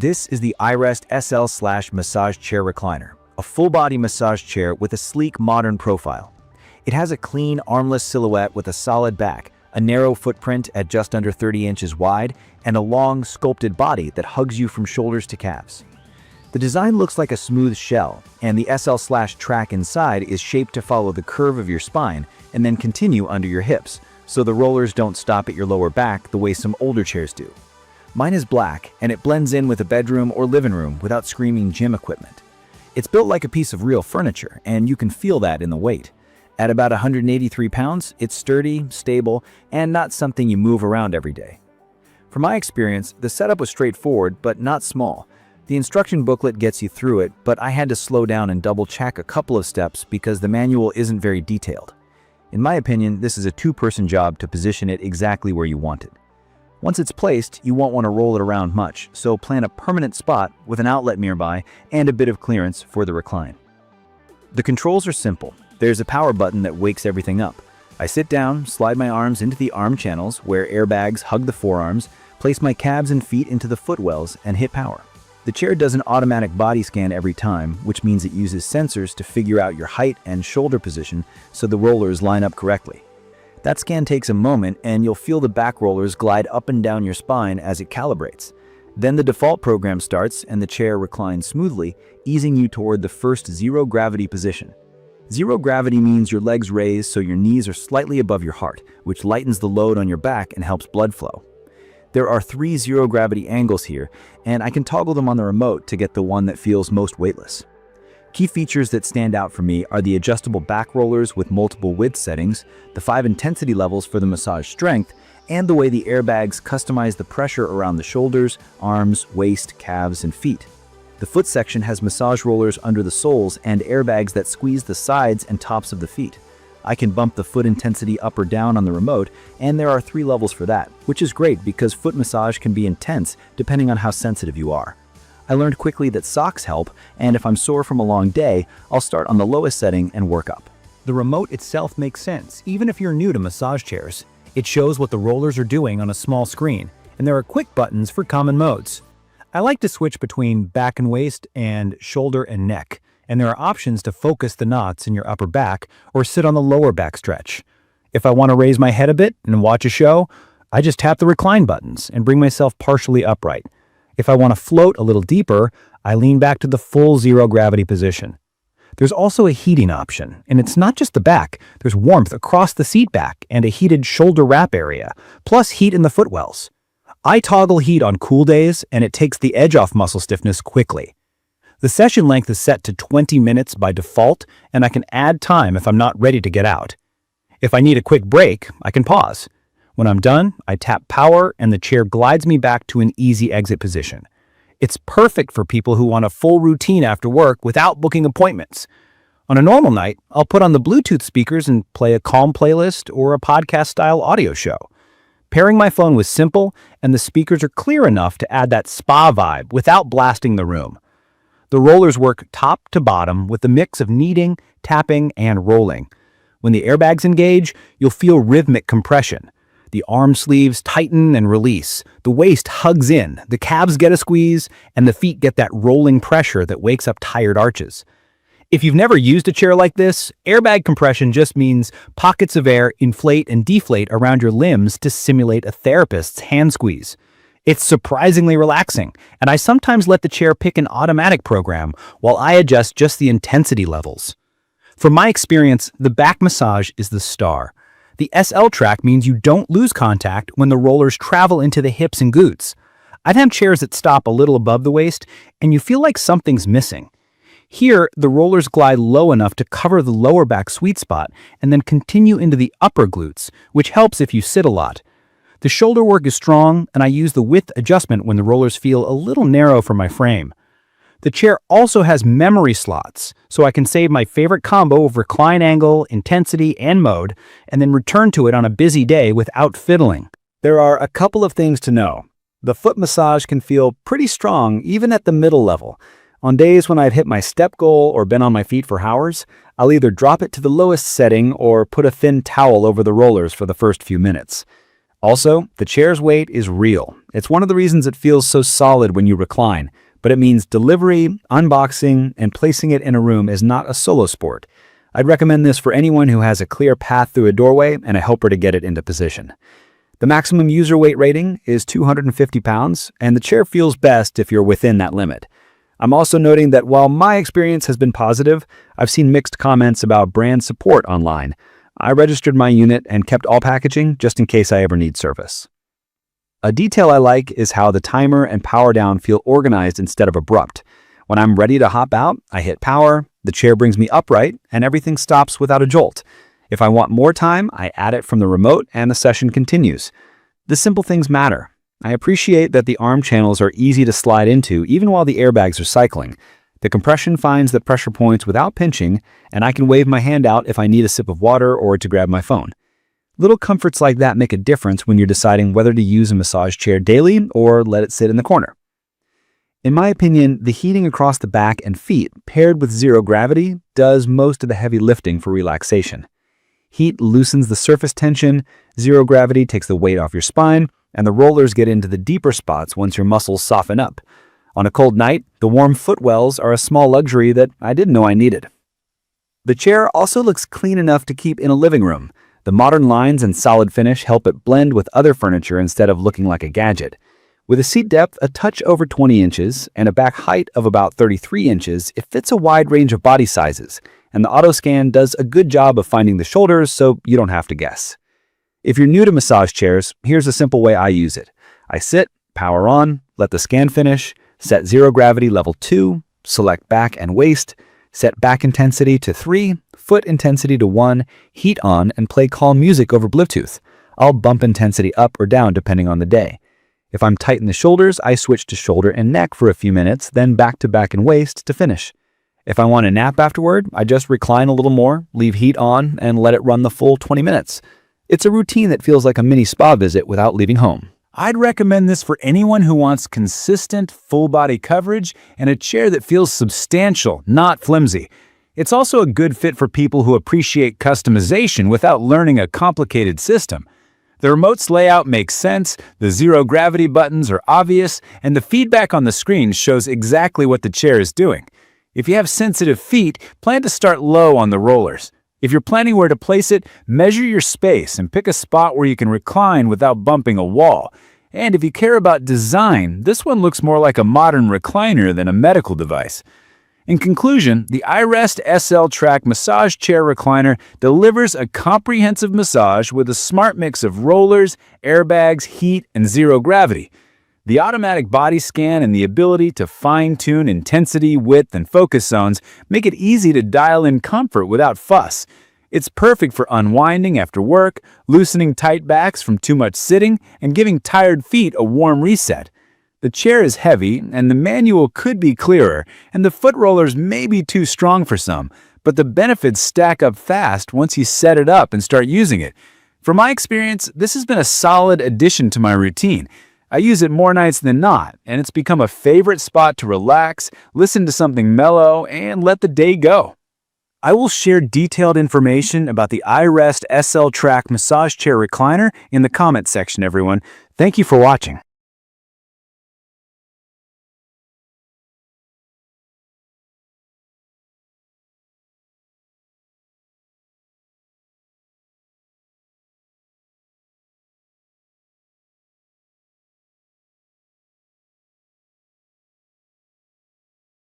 This is the iRest SL/Massage Chair Recliner, a full-body massage chair with a sleek, modern profile. It has a clean, armless silhouette with a solid back, a narrow footprint at just under 30 inches wide, and a long, sculpted body that hugs you from shoulders to calves. The design looks like a smooth shell, and the SL/track inside is shaped to follow the curve of your spine and then continue under your hips, so the rollers don't stop at your lower back the way some older chairs do. Mine is black, and it blends in with a bedroom or living room without screaming gym equipment. It's built like a piece of real furniture, and you can feel that in the weight. At about 183 pounds, it's sturdy, stable, and not something you move around every day. From my experience, the setup was straightforward, but not small. The instruction booklet gets you through it, but I had to slow down and double-check a couple of steps because the manual isn't very detailed. In my opinion, this is a two-person job to position it exactly where you want it. Once it's placed, you won't want to roll it around much, so plan a permanent spot with an outlet nearby and a bit of clearance for the recline. The controls are simple. There's a power button that wakes everything up. I sit down, slide my arms into the arm channels where airbags hug the forearms, place my calves and feet into the footwells, and hit power. The chair does an automatic body scan every time, which means it uses sensors to figure out your height and shoulder position so the rollers line up correctly. That scan takes a moment, and you'll feel the back rollers glide up and down your spine as it calibrates. Then the default program starts and the chair reclines smoothly, easing you toward the first zero-gravity position. Zero gravity means your legs raise so your knees are slightly above your heart, which lightens the load on your back and helps blood flow. There are 3 zero-gravity angles here, and I can toggle them on the remote to get the one that feels most weightless. Key features that stand out for me are the adjustable back rollers with multiple width settings, the 5 intensity levels for the massage strength, and the way the airbags customize the pressure around the shoulders, arms, waist, calves, and feet. The foot section has massage rollers under the soles and airbags that squeeze the sides and tops of the feet. I can bump the foot intensity up or down on the remote, and there are 3 levels for that, which is great because foot massage can be intense depending on how sensitive you are. I learned quickly that socks help, and if I'm sore from a long day, I'll start on the lowest setting and work up. The remote itself makes sense, even if you're new to massage chairs. It shows what the rollers are doing on a small screen, and there are quick buttons for common modes. I like to switch between back and waist and shoulder and neck, and there are options to focus the knots in your upper back or sit on the lower back stretch. If I want to raise my head a bit and watch a show, I just tap the recline buttons and bring myself partially upright. If I want to float a little deeper, I lean back to the full zero-gravity position. There's also a heating option, and it's not just the back. There's warmth across the seat back and a heated shoulder wrap area, plus heat in the footwells. I toggle heat on cool days, and it takes the edge off muscle stiffness quickly. The session length is set to 20 minutes by default, and I can add time if I'm not ready to get out. If I need a quick break, I can pause. When I'm done, I tap power and the chair glides me back to an easy exit position. It's perfect for people who want a full routine after work without booking appointments. On a normal night, I'll put on the Bluetooth speakers and play a calm playlist or a podcast-style audio show. Pairing my phone was simple, and the speakers are clear enough to add that spa vibe without blasting the room. The rollers work top to bottom with a mix of kneading, tapping, and rolling. When the airbags engage, you'll feel rhythmic compression. The arm sleeves tighten and release, the waist hugs in, the calves get a squeeze, and the feet get that rolling pressure that wakes up tired arches. If you've never used a chair like this, airbag compression just means pockets of air inflate and deflate around your limbs to simulate a therapist's hand squeeze. It's surprisingly relaxing, and I sometimes let the chair pick an automatic program while I adjust just the intensity levels. From my experience, the back massage is the star. The SL track means you don't lose contact when the rollers travel into the hips and glutes. I've had chairs that stop a little above the waist, and you feel like something's missing. Here, the rollers glide low enough to cover the lower back sweet spot and then continue into the upper glutes, which helps if you sit a lot. The shoulder work is strong, and I use the width adjustment when the rollers feel a little narrow for my frame. The chair also has memory slots, so I can save my favorite combo of recline angle, intensity, and mode, and then return to it on a busy day without fiddling. There are a couple of things to know. The foot massage can feel pretty strong even at the middle level. On days when I've hit my step goal or been on my feet for hours, I'll either drop it to the lowest setting or put a thin towel over the rollers for the first few minutes. Also, the chair's weight is real. It's one of the reasons it feels so solid when you recline, but it means delivery, unboxing, and placing it in a room is not a solo sport. I'd recommend this for anyone who has a clear path through a doorway and a helper to get it into position. The maximum user weight rating is 250 pounds, and the chair feels best if you're within that limit. I'm also noting that while my experience has been positive, I've seen mixed comments about brand support online. I registered my unit and kept all packaging just in case I ever need service. A detail I like is how the timer and power down feel organized instead of abrupt. When I'm ready to hop out, I hit power, the chair brings me upright, and everything stops without a jolt. If I want more time, I add it from the remote and the session continues. The simple things matter. I appreciate that the arm channels are easy to slide into even while the airbags are cycling. The compression finds the pressure points without pinching, and I can wave my hand out if I need a sip of water or to grab my phone. Little comforts like that make a difference when you're deciding whether to use a massage chair daily or let it sit in the corner. In my opinion, the heating across the back and feet paired with zero gravity does most of the heavy lifting for relaxation. Heat loosens the surface tension, zero gravity takes the weight off your spine, and the rollers get into the deeper spots once your muscles soften up. On a cold night, the warm footwells are a small luxury that I didn't know I needed. The chair also looks clean enough to keep in a living room. The modern lines and solid finish help it blend with other furniture instead of looking like a gadget. With a seat depth a touch over 20 inches and a back height of about 33 inches, it fits a wide range of body sizes, and the auto scan does a good job of finding the shoulders so you don't have to guess. If you're new to massage chairs, here's a simple way I use it. I sit, power on, let the scan finish, set zero gravity level 2, select back and waist, set back intensity to 3, foot intensity to 1, heat on, and play calm music over Bluetooth. I'll bump intensity up or down depending on the day. If I'm tight in the shoulders, I switch to shoulder and neck for a few minutes, then back to back and waist to finish. If I want a nap afterward, I just recline a little more, leave heat on, and let it run the full 20 minutes. It's a routine that feels like a mini spa visit without leaving home. I'd recommend this for anyone who wants consistent, full-body coverage and a chair that feels substantial, not flimsy. It's also a good fit for people who appreciate customization without learning a complicated system. The remote's layout makes sense, the zero-gravity buttons are obvious, and the feedback on the screen shows exactly what the chair is doing. If you have sensitive feet, plan to start low on the rollers. If you're planning where to place it, measure your space and pick a spot where you can recline without bumping a wall. And if you care about design, this one looks more like a modern recliner than a medical device. In conclusion, the iRest SL Track Massage Chair Recliner delivers a comprehensive massage with a smart mix of rollers, airbags, heat, and zero gravity. The automatic body scan and the ability to fine-tune intensity, width, and focus zones make it easy to dial in comfort without fuss. It's perfect for unwinding after work, loosening tight backs from too much sitting, and giving tired feet a warm reset. The chair is heavy, and the manual could be clearer, and the foot rollers may be too strong for some, but the benefits stack up fast once you set it up and start using it. From my experience, this has been a solid addition to my routine. I use it more nights than not, and it's become a favorite spot to relax, listen to something mellow, and let the day go. I will share detailed information about the iRest SL Track Massage Chair Recliner in the comments section, everyone. Thank you for watching.